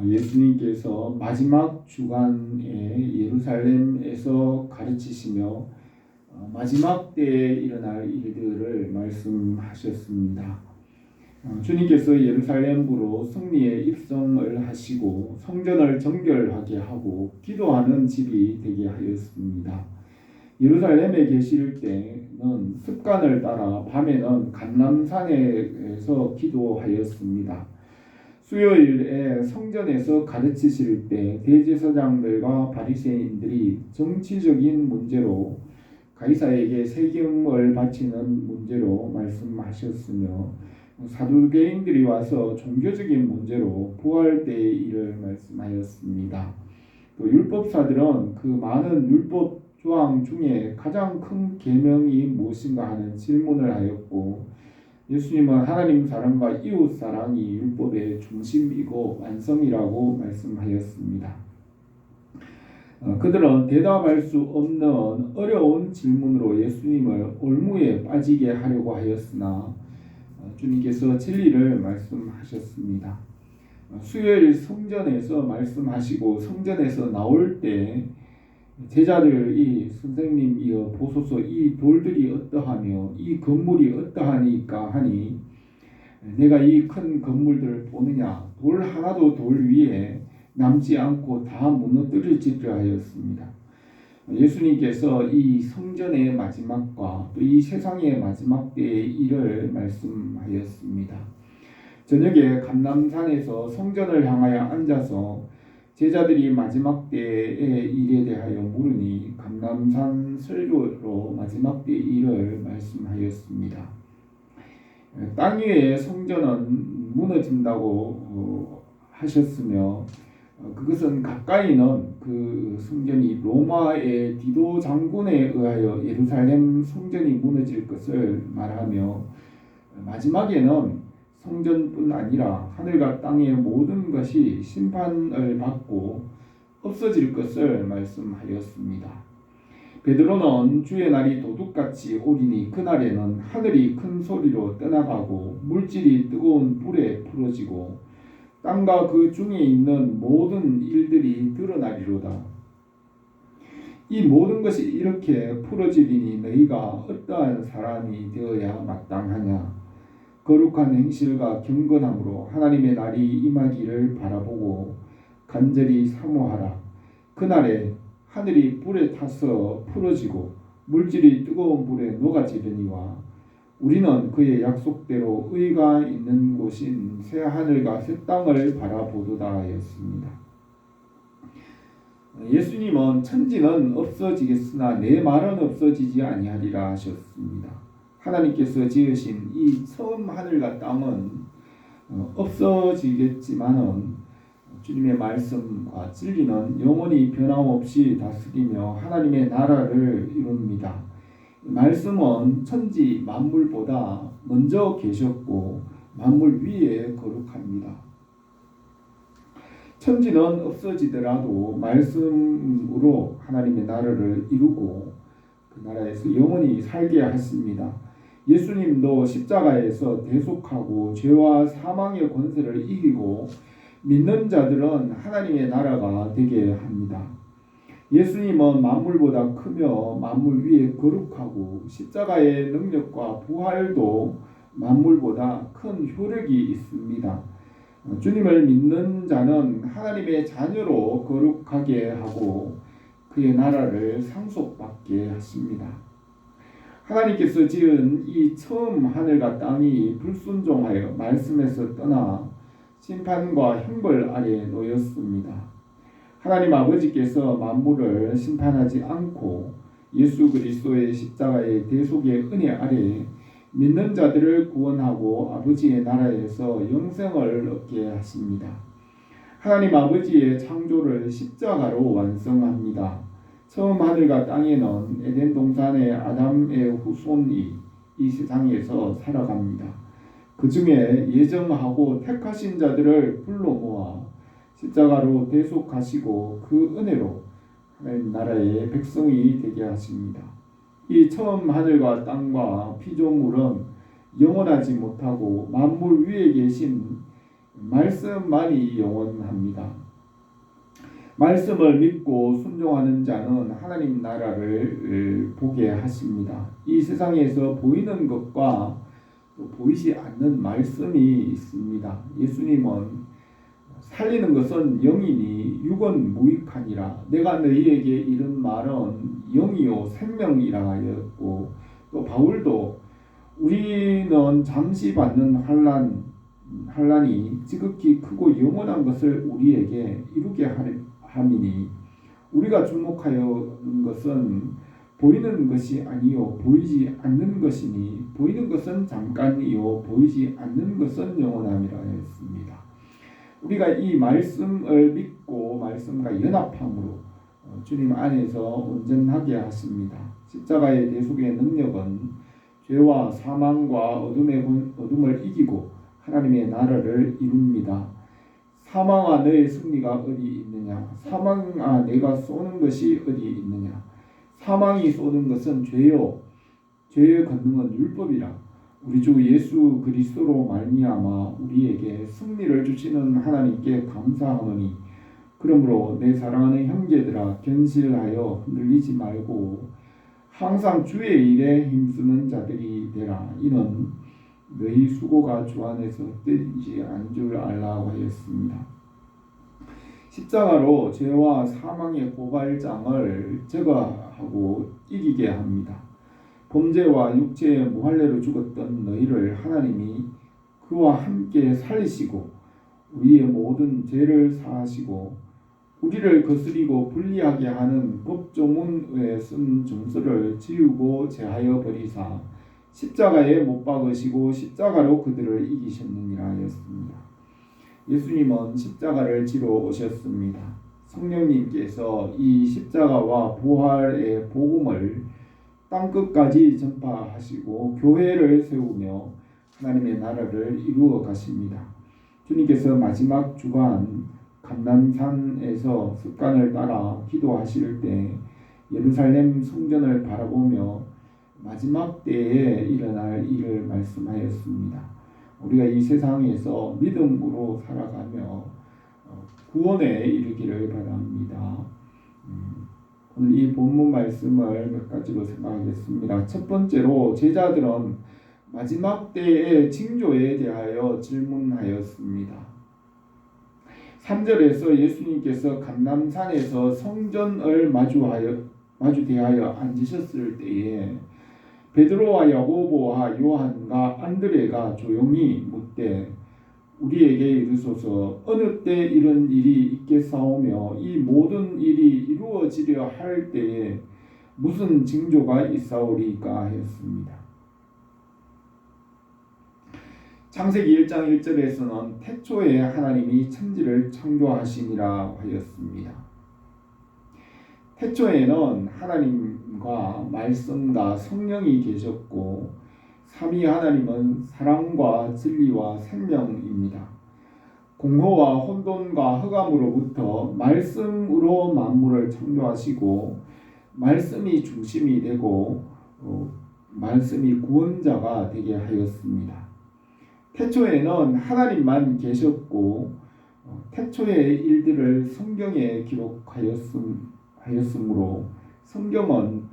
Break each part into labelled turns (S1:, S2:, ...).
S1: 예수님께서 마지막 주간에 예루살렘에서 가르치시며 마지막 때에 일어날 일들을 말씀하셨습니다. 주님께서 예루살렘으로 승리의 입성을 하시고 성전을 정결하게 하고 기도하는 집이 되게 하였습니다. 예루살렘에 계실 때는 습관을 따라 밤에는 감람산에서 기도하였습니다. 수요일에 성전에서 가르치실 때 대제사장들과 바리새인들이 정치적인 문제로 가이사에게 세금을 바치는 문제로 말씀하셨으며 사두개인들이 와서 종교적인 문제로 부활 때의 일을 말씀하였습니다. 또 율법사들은 그 많은 율법 조항 중에 가장 큰 계명이 무엇인가 하는 질문을 하였고 예수님은 하나님 사랑과 이웃 사랑이 율법의 중심이고 완성이라고 말씀하였습니다. 그들은 대답할 수 없는 어려운 질문으로 예수님을 올무에 빠지게 하려고 하였으나 주님께서 진리를 말씀하셨습니다. 수요일 성전에서 말씀하시고 성전에서 나올 때 제자들이 선생님이여 보소서 이 돌들이 어떠하며 이 건물이 어떠하니까 하니 내가 이 큰 건물들을 보느냐 돌 하나도 돌 위에 남지 않고 다 무너뜨려지리라 하였습니다. 예수님께서 이 성전의 마지막과 또 이 세상의 마지막 때의 일을 말씀하였습니다. 저녁에 감람산에서 성전을 향하여 앉아서 제자들이 마지막 때의 일에 대하여 물으니 감람산 설교로 마지막 때의 일을 말씀하였습니다. 땅 위의 성전은 무너진다고 하셨으며 그것은 가까이는 그 성전이 로마의 디도 장군에 의하여 예루살렘 성전이 무너질 것을 말하며 마지막에는 성전뿐 아니라 하늘과 땅의 모든 것이 심판을 받고 없어질 것을 말씀하였습니다. 베드로는 주의 날이 도둑같이 오리니 그날에는 하늘이 큰 소리로 떠나가고 물질이 뜨거운 불에 풀어지고 땅과 그 중에 있는 모든 일들이 드러나리로다. 이 모든 것이 이렇게 풀어지리니 너희가 어떠한 사람이 되어야 마땅하냐. 거룩한 행실과 경건함으로 하나님의 날이 임하기를 바라보고 간절히 사모하라. 그날에 하늘이 불에 타서 풀어지고 물질이 뜨거운 불에 녹아지려니와 우리는 그의 약속대로 의가 있는 곳인 새 하늘과 새 땅을 바라보도다 하였습니다. 예수님은 천지는 없어지겠으나 내 말은 없어지지 아니하리라 하셨습니다. 하나님께서 지으신 이 처음 하늘과 땅은 없어지겠지만은 주님의 말씀과 진리는 영원히 변함없이 다스리며 하나님의 나라를 이룹니다. 말씀은 천지 만물보다 먼저 계셨고 만물 위에 거룩합니다. 천지는 없어지더라도 말씀으로 하나님의 나라를 이루고 그 나라에서 영원히 살게 하십니다. 예수님도 십자가에서 대속하고 죄와 사망의 권세를 이기고 믿는 자들은 하나님의 나라가 되게 합니다. 예수님은 만물보다 크며 만물 위에 거룩하고 십자가의 능력과 부활도 만물보다 큰 효력이 있습니다. 주님을 믿는 자는 하나님의 자녀로 거룩하게 하고 그의 나라를 상속받게 하십니다. 하나님께서 지은 이 처음 하늘과 땅이 불순종하여 말씀에서 떠나 심판과 형벌 아래 놓였습니다. 하나님 아버지께서 만물을 심판하지 않고 예수 그리스도의 십자가의 대속의 은혜 아래 믿는 자들을 구원하고 아버지의 나라에서 영생을 얻게 하십니다. 하나님 아버지의 창조를 십자가로 완성합니다. 처음 하늘과 땅에는 에덴 동산의 아담의 후손이 이 세상에서 살아갑니다. 그 중에 예정하고 택하신 자들을 불러 모아 십자가로 대속하시고 그 은혜로 하나님 나라의 백성이 되게 하십니다. 이 처음 하늘과 땅과 피조물은 영원하지 못하고 만물 위에 계신 말씀만이 영원합니다. 말씀을 믿고 순종하는 자는 하나님 나라를 보게 하십니다. 이 세상에서 보이는 것과 또 보이지 않는 말씀이 있습니다. 예수님은 살리는 것은 영이니 육은 무익하니라. 내가 너희에게 이른 말은 영이요 생명이라 하였고, 또 바울도 우리는 잠시 받는 환난이 지극히 크고 영원한 것을 우리에게 이루게 함이니, 우리가 주목하여는 것은 보이는 것이 아니요 보이지 않는 것이니, 보이는 것은 잠깐이요 보이지 않는 것은 영원함이라 했습니다. 우리가 이 말씀을 믿고 말씀과 연합함으로 주님 안에서 온전하게 하십니다. 십자가의 대속의 능력은 죄와 사망과 어둠을 이기고 하나님의 나라를 이룹니다. 사망아 너의 승리가 어디 있느냐? 사망아 내가 쏘는 것이 어디 있느냐? 사망이 쏘는 것은 죄요, 죄의 권능은 율법이라. 우리 주 예수 그리스도로 말미암아 우리에게 승리를 주시는 하나님께 감사하노니, 그러므로 내 사랑하는 형제들아 견실하여 흔들리지 말고 항상 주의 일에 힘쓰는 자들이 되라. 이는 너희 수고가 주 안에서 헛되지 않은 줄 알라고 하였습니다. 십자가로 죄와 사망의 고발장을 제거하고 이기게 합니다. 범죄와 육체의 무할례로 죽었던 너희를 하나님이 그와 함께 살리시고 우리의 모든 죄를 사하시고 우리를 거스리고 불리하게 하는 법조문에 쓴 점수를 지우고 제하여 버리사 십자가에 못 박으시고 십자가로 그들을 이기셨느니라 하였습니다. 예수님은 십자가를 지러 오셨습니다. 성령님께서 이 십자가와 부활의 복음을 땅끝까지 전파하시고 교회를 세우며 하나님의 나라를 이루어 가십니다. 주님께서 마지막 주간 감람산에서 습관을 따라 기도하실 때 예루살렘 성전을 바라보며 마지막 때에 일어날 일을 말씀하였습니다. 우리가 이 세상에서 믿음으로 살아가며 구원에 이르기를 바랍니다. 오늘 이 본문 말씀을 몇 가지로 생각하겠습니다. 첫 번째로 제자들은 마지막 때의 징조에 대하여 질문하였습니다. 3절에서 예수님께서 감람산에서 성전을 마주대하여 앉으셨을 때에 베드로와 야고보와 요한과 안드레가 조용히 묻되 우리에게 이르소서 어느 때 이런 일이 있겠사오며 이 모든 일이 이루어지려 할 때에 무슨 징조가 있사오리까 하였습니다. 창세기 1장 1절에서는 태초에 하나님이 천지를 창조하시니라 하였습니다. 태초에는 하나님과 말씀과 성령이 계셨고 삼위 하나님은 사랑과 진리와 생명입니다. 공허와 혼돈과 흑암으로부터 말씀으로 만물을 창조하시고 말씀이 중심이 되고 말씀이 구원자가 되게 하였습니다. 태초에는 하나님만 계셨고 태초의 일들을 성경에 기록하였으므로 성경은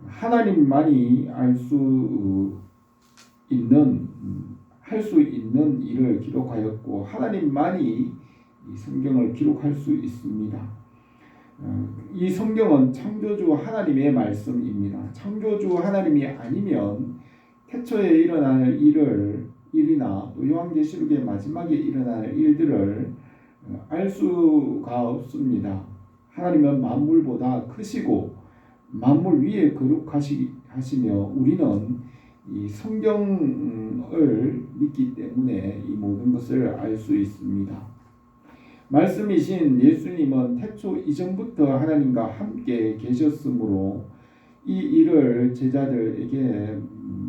S1: 하나님만이 할 수 있는 일을 기록하였고 하나님만이 이 성경을 기록할 수 있습니다. 이 성경은 창조주 하나님의 말씀입니다. 창조주 하나님이 아니면 태초에 일어날 일이나 또 요한계시록의 마지막에 일어날 일들을 알 수가 없습니다. 하나님은 만물보다 크시고 만물 위에 거룩하시며 우리는 이 성경을 믿기 때문에 이 모든 것을 알 수 있습니다. 말씀이신 예수님은 태초 이전부터 하나님과 함께 계셨으므로 이 일을 제자들에게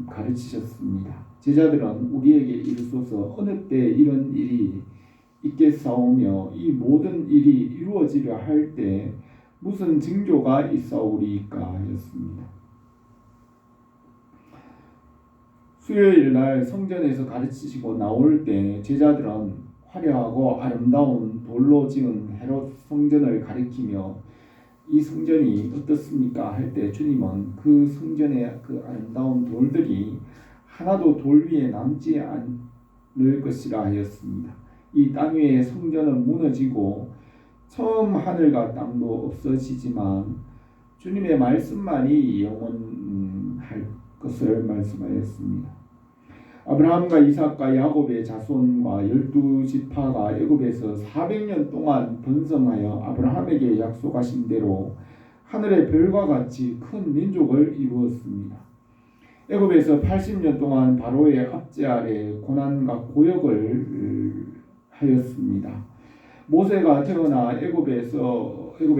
S1: 가르치셨습니다. 제자들은 우리에게 이르소서 어느 때 이런 일이 있겠사오며 이 모든 일이 이루어지려 할 때 무슨 징조가 있사오리까 하였습니다. 수요일 날 성전에서 가르치시고 나올 때 제자들은 화려하고 아름다운 돌로 지은 헤롯 성전을 가리키며 이 성전이 어떻습니까? 할 때 주님은 그 성전의 그 아름다운 돌들이 하나도 돌 위에 남지 않을 것이라 하였습니다. 이 땅 위에 성전은 무너지고 처음 하늘과 땅도 없어지지만 주님의 말씀만이 영원할 것을 말씀하였습니다. 아브라함과 이삭과 야곱의 자손과 12지파가 애굽에서 400년 동안 번성하여 아브라함에게 약속하신 대로 하늘의 별과 같이 큰 민족을 이루었습니다. 애굽에서 80년 동안 바로의 압제 아래 고난과 고역을 하였습니다. 모세가 태어나 애굽의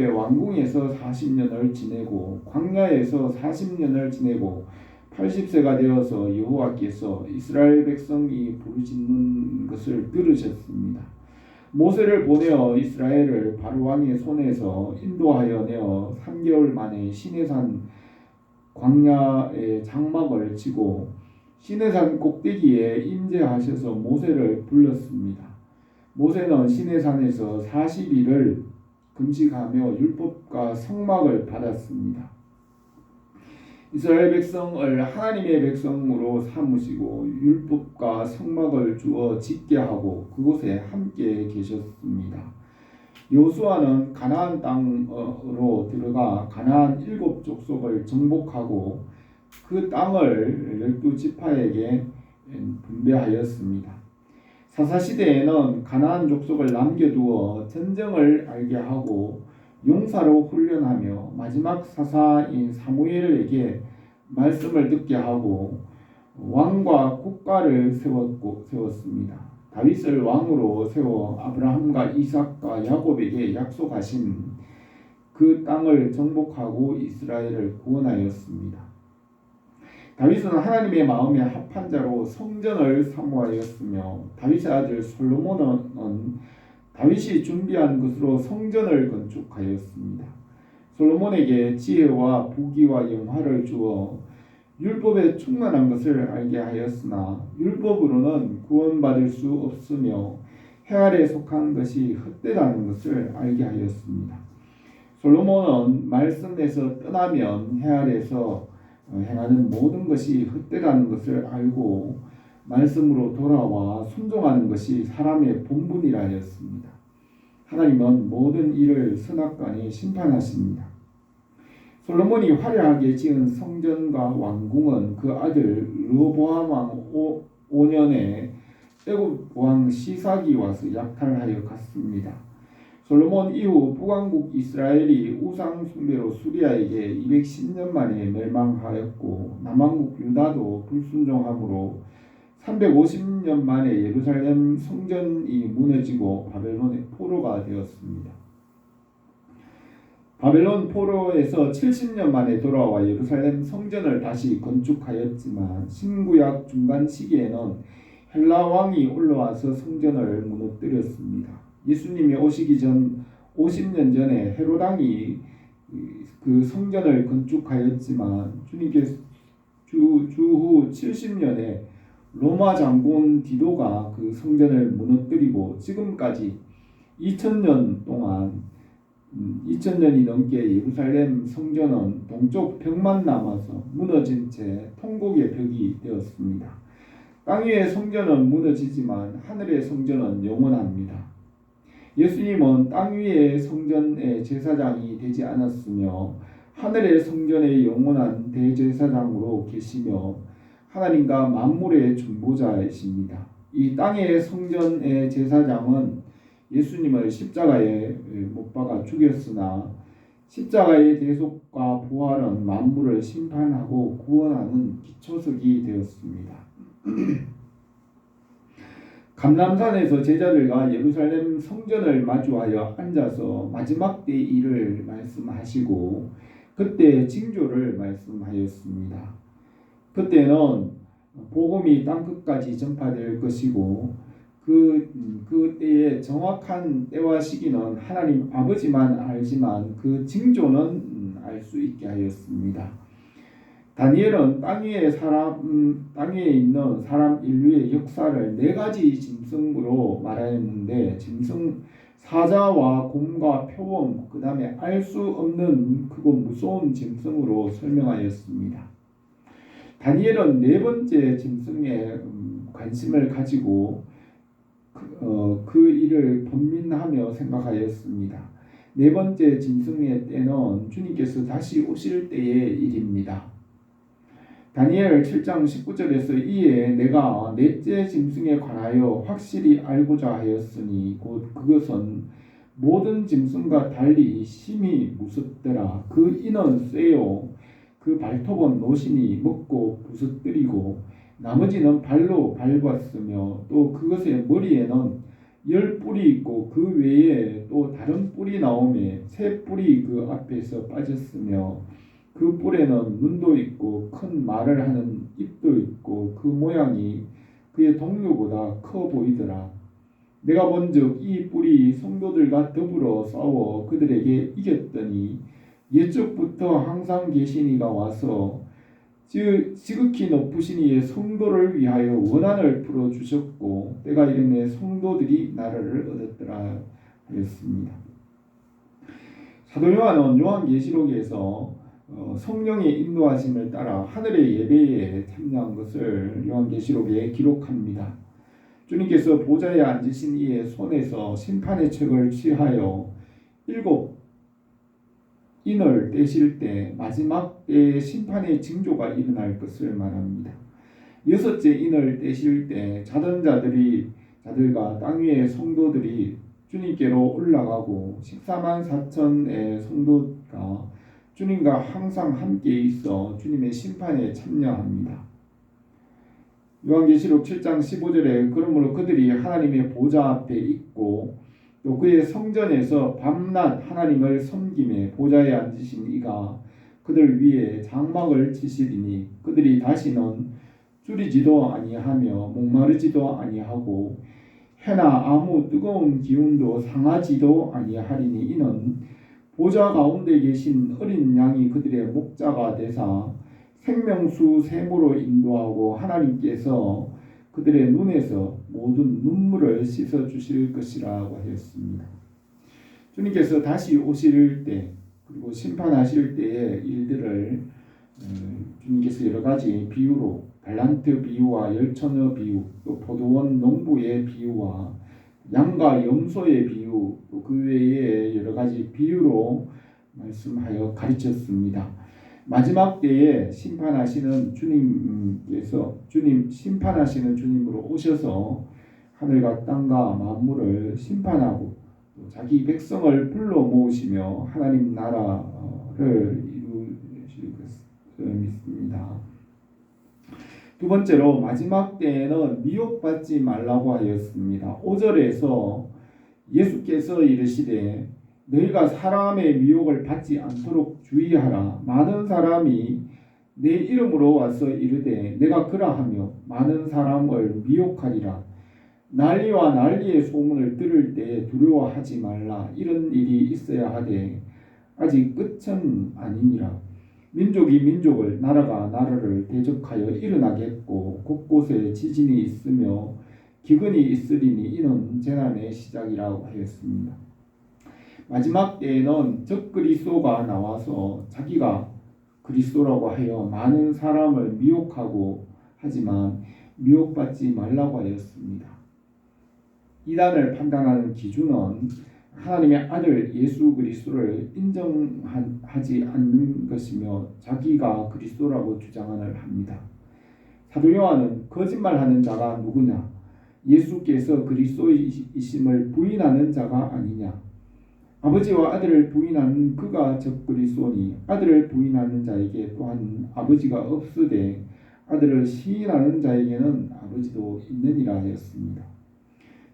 S1: 왕궁에서 40년을 지내고 광야에서 40년을 지내고 80세가 되어서 여호와께서 이스라엘 백성이 부르짖는 것을 들으셨습니다. 모세를 보내어 이스라엘을 바로 왕의 손에서 인도하여 내어 3개월 만에 시내산 광야에 장막을 치고 시내산 꼭대기에 임재하셔서 모세를 불렀습니다. 모세는 시내산에서 40일을 금식하며 율법과 성막을 받았습니다. 이스라엘 백성을 하나님의 백성으로 삼으시고 율법과 성막을 주어 짓게 하고 그곳에 함께 계셨습니다. 여호수아는 가나안 땅으로 들어가 가나안 7족속을 정복하고 그 땅을 12지파에게 분배하였습니다. 사사시대에는 가나안 족속을 남겨두어 전쟁을 알게 하고 용사로 훈련하며 마지막 사사인 사무엘에게 말씀을 듣게 하고 왕과 국가를 세웠습니다. 다윗을 왕으로 세워 아브라함과 이삭과 야곱에게 약속하신 그 땅을 정복하고 이스라엘을 구원하였습니다. 다윗은 하나님의 마음에 합한 자로 성전을 사모하였으며 다윗의 아들 솔로몬은 다윗이 준비한 것으로 성전을 건축하였습니다. 솔로몬에게 지혜와 부귀와 영화를 주어 율법에 충만한 것을 알게 하였으나 율법으로는 구원받을 수 없으며 해 아래 속한 것이 헛되다는 것을 알게 하였습니다. 솔로몬은 말씀에서 떠나면 해 아래에서 행하는 모든 것이 헛되다는 것을 알고 말씀으로 돌아와 순종하는 것이 사람의 본분이라 하였습니다. 하나님은 모든 일을 선악간에 심판하십니다. 솔로몬이 화려하게 지은 성전과 왕궁은 그 아들 르호보암 왕 5년에 애굽 왕 시삭이 와서 약탈하여 갔습니다. 솔로몬 이후 북왕국 이스라엘이 우상 숭배로 수리아에게 210년 만에 멸망하였고 남왕국 유다도 불순종함으로 350년 만에 예루살렘 성전이 무너지고 바벨론의 포로가 되었습니다. 바벨론 포로에서 70년 만에 돌아와 예루살렘 성전을 다시 건축하였지만 신구약 중간 시기에는 헬라 왕이 올라와서 성전을 무너뜨렸습니다. 예수님이 오시기 전 50년 전에 헤롯 왕이 그 성전을 건축하였지만 주님께서 주후 70년에 로마 장군 디도가 그 성전을 무너뜨리고 지금까지 2000년이 넘게 예루살렘 성전은 동쪽 벽만 남아서 무너진 채 통곡의 벽이 되었습니다. 땅 위의 성전은 무너지지만 하늘의 성전은 영원합니다. 예수님은 땅 위의 성전의 제사장이 되지 않았으며 하늘의 성전의 영원한 대제사장으로 계시며 하나님과 만물의 중보자이십니다. 이 땅의 성전의 제사장은 예수님을 십자가에 못 박아 죽였으나 십자가의 대속과 부활은 만물을 심판하고 구원하는 기초석이 되었습니다. 감람산에서 제자들과 예루살렘 성전을 마주하여 앉아서 마지막 때 일을 말씀하시고 그때 징조를 말씀하였습니다. 그때는 복음이 땅끝까지 전파될 것이고 그 때의 정확한 때와 시기는 하나님 아버지만 알지만 그 징조는 알 수 있게 하였습니다. 다니엘은 땅 위에 있는 사람 인류의 역사를 네 가지 짐승으로 말하였는데, 짐승 사자와 곰과 표범, 그 다음에 알 수 없는 크고 무서운 짐승으로 설명하였습니다. 다니엘은 네 번째 짐승에 관심을 가지고 그 일을 번민하며 생각하였습니다. 네 번째 짐승의 때는 주님께서 다시 오실 때의 일입니다. 다니엘 7장 19절에서 이에 내가 넷째 짐승에 관하여 확실히 알고자 하였으니 곧 그것은 모든 짐승과 달리 심히 무섭더라. 그 이는 쇠요 그 발톱은 노신이 먹고 부서뜨리고 나머지는 발로 밟았으며 또 그것의 머리에는 10뿔이 있고 그 외에 또 다른 뿔이 나오매 새 뿔이 그 앞에서 빠졌으며 그 뿔에는 눈도 있고 큰 말을 하는 입도 있고 그 모양이 그의 동료보다 커 보이더라. 내가 본즉 이 뿔이 성도들과 더불어 싸워 그들에게 이겼더니 옛적부터 항상 계신 이가 와서 지극히 높으신 이의 성도를 위하여 원한을 풀어주셨고 때가 이름에 성도들이 나라를 얻었더라 하였습니다. 사도 요한은 요한계시록에서 성령의 인도하심을 따라 하늘의 예배에 참여한 것을 요한계시록에 기록합니다. 주님께서 보좌에 앉으신 이의 손에서 심판의 책을 취하여 7 인을 떼실 때 마지막 때의 심판의 징조가 일어날 것을 말합니다. 6째 인을 떼실 때 자던 자들과 땅 위의 성도들이 주님께로 올라가고 144,000의 성도가 주님과 항상 함께 있어 주님의 심판에 참여합니다. 요한계시록 7장 15절에 그러므로 그들이 하나님의 보좌 앞에 있고 또 그의 성전에서 밤낮 하나님을 섬기며 보좌에 앉으신 이가 그들 위에 장막을 치시리니 그들이 다시는 줄이지도 아니하며 목마르지도 아니하고 해나 아무 뜨거운 기운도 상하지도 아니하리니 이는 보좌 가운데 계신 어린 양이 그들의 목자가 되사 생명수 샘으로 인도하고 하나님께서 그들의 눈에서 모든 눈물을 씻어 주실 것이라고 하였습니다. 주님께서 다시 오실 때 그리고 심판하실 때의 일들을 주님께서 여러 가지 비유로 달란트 비유와 열처녀 비유, 또 포도원 농부의 비유와 양과 염소의 비유, 또 그 외에 여러 가지 비유로 말씀하여 가르쳤습니다. 마지막 때에 심판하시는 주님으로 오셔서 하늘과 땅과 만물을 심판하고 또 자기 백성을 불러 모으시며 하나님 나라를 이루실 것을 믿습니다. 두 번째로 마지막 때에는 미혹받지 말라고 하였습니다. 5절에서 예수께서 이르시되 너희가 사람의 미혹을 받지 않도록 주의하라. 많은 사람이 내 이름으로 와서 이르되 내가 그러하며 많은 사람을 미혹하리라. 난리와 난리의 소문을 들을 때 두려워하지 말라. 이런 일이 있어야 하되 아직 끝은 아니니라. 민족이 민족을 나라가 나라를 대적하여 일어나겠고 곳곳에 지진이 있으며 기근이 있으리니 이는 재난의 시작이라고 하였습니다. 마지막 때에는 적그리스도가 나와서 자기가 그리스도라고 하여 많은 사람을 미혹하고 하지만 미혹받지 말라고 하였습니다. 이단을 판단하는 기준은 하나님의 아들 예수 그리스도를 인정하지 않는 것이며 자기가 그리스도라고 주장을 합니다. 사도 요한은 거짓말하는 자가 누구냐? 예수께서 그리스도이심을 부인하는 자가 아니냐? 아버지와 아들을 부인하는 그가 적그리스도니 아들을 부인하는 자에게 또한 아버지가 없으되 아들을 시인하는 자에게는 아버지도 있느니라 하였습니다.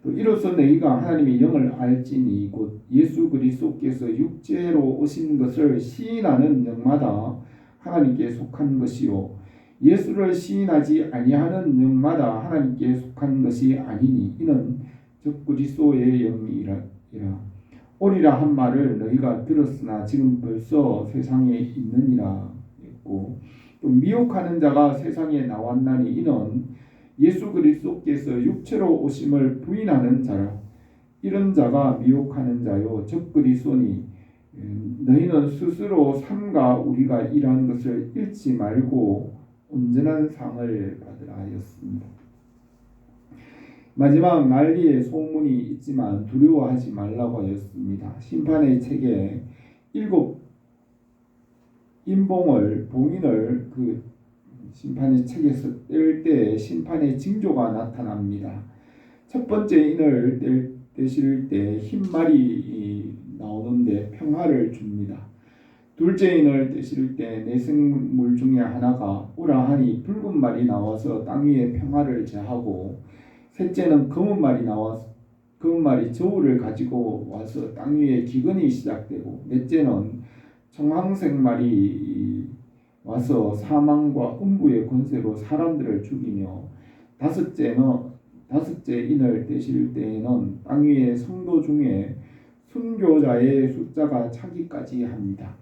S1: 또 이로써 너희가 하나님의 영을 알지니 곧 예수 그리스도께서 육체로 오신 것을 시인하는 영마다 하나님께 속한 것이요 예수를 시인하지 아니하는 영마다 하나님께 속한 것이 아니니 이는 적그리스도의 영이라. 오리라 한 말을 너희가 들었으나 지금 벌써 세상에 있느니라 했고 또 미혹하는 자가 세상에 나왔나니 이는 예수 그리스도께서 육체로 오심을 부인하는 자라. 이런 자가 미혹하는 자요 적그리 쏘니 너희는 스스로 삼가 우리가 일한 것을 잃지 말고 온전한 상을 받으라 하였습니다. 마지막 난리의 소문이 있지만 두려워하지 말라고 하였습니다. 심판의 책에 7 봉인을 그 심판의 책에서 뗄 때 심판의 징조가 나타납니다. 첫 번째 인을 떼실 때 흰 말이 나오는데 평화를 줍니다. 둘째 인을 떼실 때 내생물 중에 하나가 우라하니 붉은 말이 나와서 땅 위에 평화를 제하고, 셋째는 검은 말이 저울을 가지고 와서 땅 위에 기근이 시작되고, 넷째는 청황색 말이 와서 사망과 음부의 권세로 사람들을 죽이며, 다섯째 인을 떼실 때에는 땅 위의 성도 중에 순교자의 숫자가 차기까지 합니다.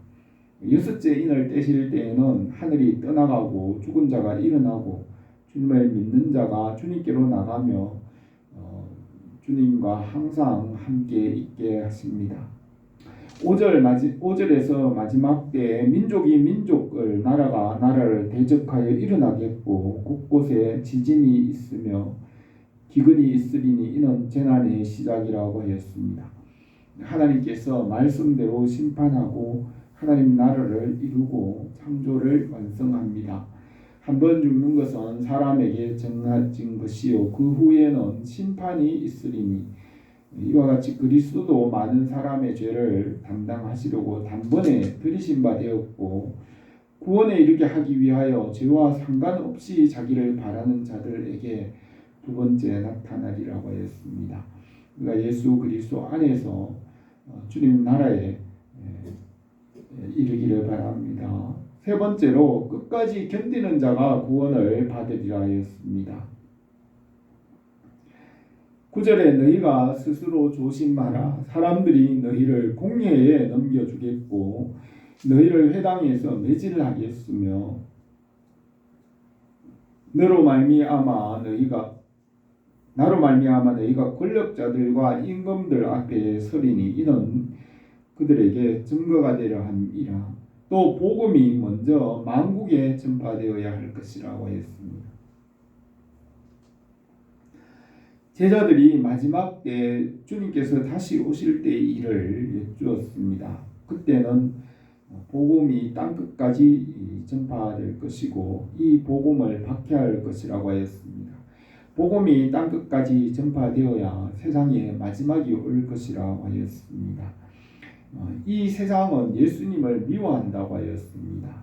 S1: 여섯째 인을 떼실 때에는 하늘이 떠나가고 죽은 자가 일어나고 주님을 믿는 자가 주님께로 나가며 주님과 항상 함께 있게 하십니다. 5절에서 마지막 때에 민족이 민족을, 나라가 나라를 대적하여 일어나겠고 곳곳에 지진이 있으며 기근이 있으리니 이는 재난의 시작이라고 하였습니다. 하나님께서 말씀대로 심판하고 하나님 나라를 이루고 창조를 완성합니다. 한번 죽는 것은 사람에게 정해진 것이요 그 후에는 심판이 있으리니, 이와 같이 그리스도도 많은 사람의 죄를 담당하시려고 단번에 들이신 바 되었고, 구원에 이르게 하기 위하여 죄와 상관없이 자기를 바라는 자들에게 두 번째 나타나리라고 하였습니다. 그러니까 예수 그리스도 안에서 주님 나라에 이르기를 바랍니다. 세 번째로 끝까지 견디는 자가 구원을 받으리라 하였습니다. 9절에 너희가 스스로 조심하라. 사람들이 너희를 공회에 넘겨주겠고 너희를 회당에서 매질하겠으며 나로 말미암아 너희가 권력자들과 임금들 앞에 서리니 이는 그들에게 증거가 되려 함이라. 또 복음이 먼저 만국에 전파되어야 할 것이라고 했습니다. 제자들이 마지막 때 주님께서 다시 오실 때의 일을 여쭈었습니다. 그때는 복음이 땅끝까지 전파될 것이고 이 복음을 박해할 것이라고 하였습니다. 복음이 땅끝까지 전파되어야 세상에 마지막이 올 것이라고 하였습니다. 이 세상은 예수님을 미워한다고 하였습니다.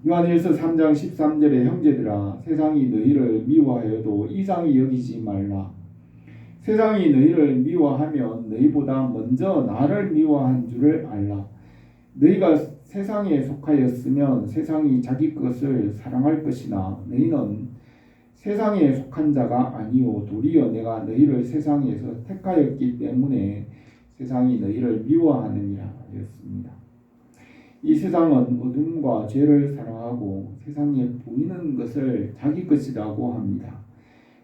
S1: 요한일서 3장 13절에 형제들아 세상이 너희를 미워하여도 이상히 여기지 말라. 세상이 너희를 미워하면 너희보다 먼저 나를 미워한 줄을 알라. 너희가 세상에 속하였으면 세상이 자기 것을 사랑할 것이나 너희는 세상에 속한 자가 아니오 도리어 내가 너희를 세상에서 택하였기 때문에 세상이 너희를 미워하느니라 하였습니다. 이 세상은 어둠과 죄를 사랑하고 세상에 보이는 것을 자기 것이라고 합니다.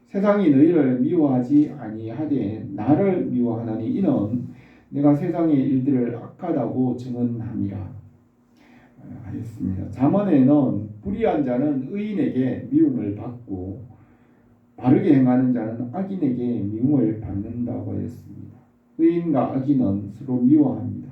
S1: 세상이 너희를 미워하지 아니하되 나를 미워하나니 이는 내가 세상의 일들을 악하다고 증언함이라 하였습니다. 잠언에는 불의한 자는 의인에게 미움을 받고 바르게 행하는 자는 악인에게 미움을 받는다고 하였습니다. 의인과 악인은 서로 미워합니다.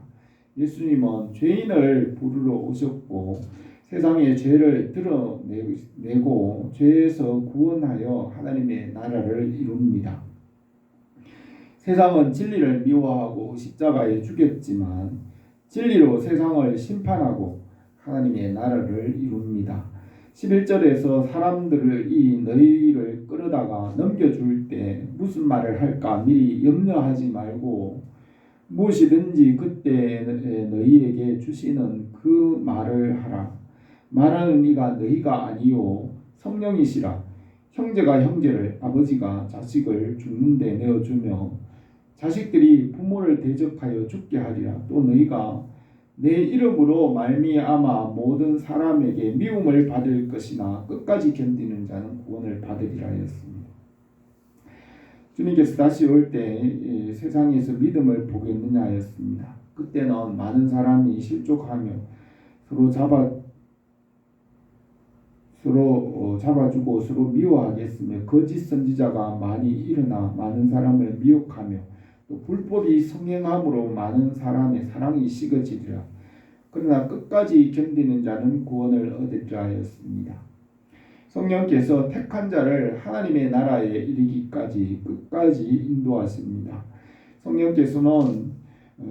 S1: 예수님은 죄인을 부르러 오셨고 세상의 죄를 드러내고 죄에서 구원하여 하나님의 나라를 이룹니다. 세상은 진리를 미워하고 십자가에 죽였지만 진리로 세상을 심판하고 하나님의 나라를 이룹니다. 11절에서 사람들이 너희를 끌어다가 넘겨줄 때 무슨 말을 할까 미리 염려하지 말고 무엇이든지 그때 너희에게 주시는 그 말을 하라. 말하는 이가 너희가 아니요 성령이시라. 형제가 형제를 아버지가 자식을 죽는 데 내어주며 자식들이 부모를 대적하여 죽게 하리라. 또 너희가 내 이름으로 말미암아 모든 사람에게 미움을 받을 것이나 끝까지 견디는 자는 구원을 받으리라 하였습니다. 주님께서 다시 올 때 세상에서 믿음을 보겠느냐 하였습니다. 그때는 많은 사람이 실족하며 서로 잡아주고 서로 미워하겠으며 거짓 선지자가 많이 일어나 많은 사람을 미혹하며 또 불법이 성행함으로 많은 사람의 사랑이 식어지리라. 그러나 끝까지 견디는 자는 구원을 얻으리라 하였습니다. 성령께서 택한 자를 하나님의 나라에 이르기까지 끝까지 인도하십니다. 성령께서는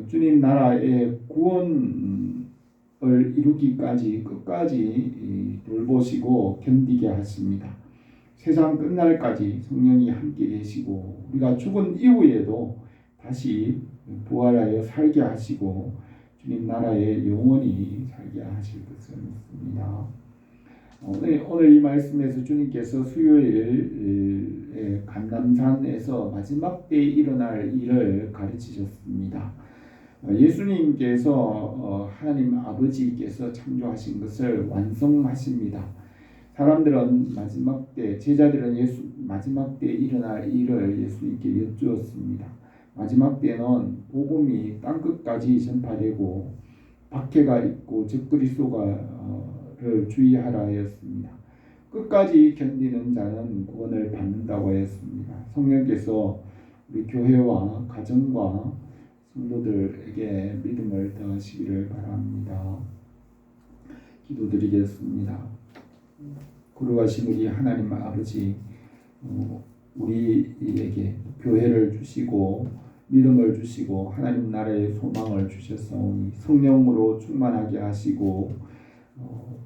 S1: 주님 나라의 구원을 이루기까지 끝까지 돌보시고 견디게 하십니다. 세상 끝날까지 성령이 함께 계시고 우리가 죽은 이후에도 다시 부활하여 살게 하시고 주님 나라에 영원히 살게 하실 것을 믿습니다. 오늘 이 말씀에서 주님께서 수요일에 감람산에서 마지막 때에 일어날 일을 가르치셨습니다. 예수님께서 하나님 아버지께서 창조하신 것을 완성하십니다. 사람들은 마지막 때, 제자들은 마지막 때에 일어날 일을 예수님께 여쭈었습니다. 마지막 때는 복음이 땅끝까지 전파되고 박해가 있고 적그리스도를 주의하라 하였습니다. 끝까지 견디는 자는 구원을 받는다고 하였습니다. 성령께서 우리 교회와 가정과 성도들에게 믿음을 더하시기를 바랍니다. 기도드리겠습니다. 거룩하신 우리 하나님 아버지, 우리에게 교회를 주시고 믿음을 주시고 하나님 나라의 소망을 주셨사오니 성령으로 충만하게 하시고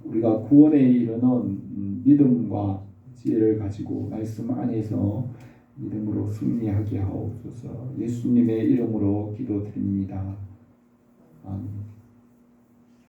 S1: 우리가 구원에 이르는 믿음과 지혜를 가지고 말씀 안에서 믿음으로 승리하게 하옵소서. 예수님의 이름으로 기도드립니다.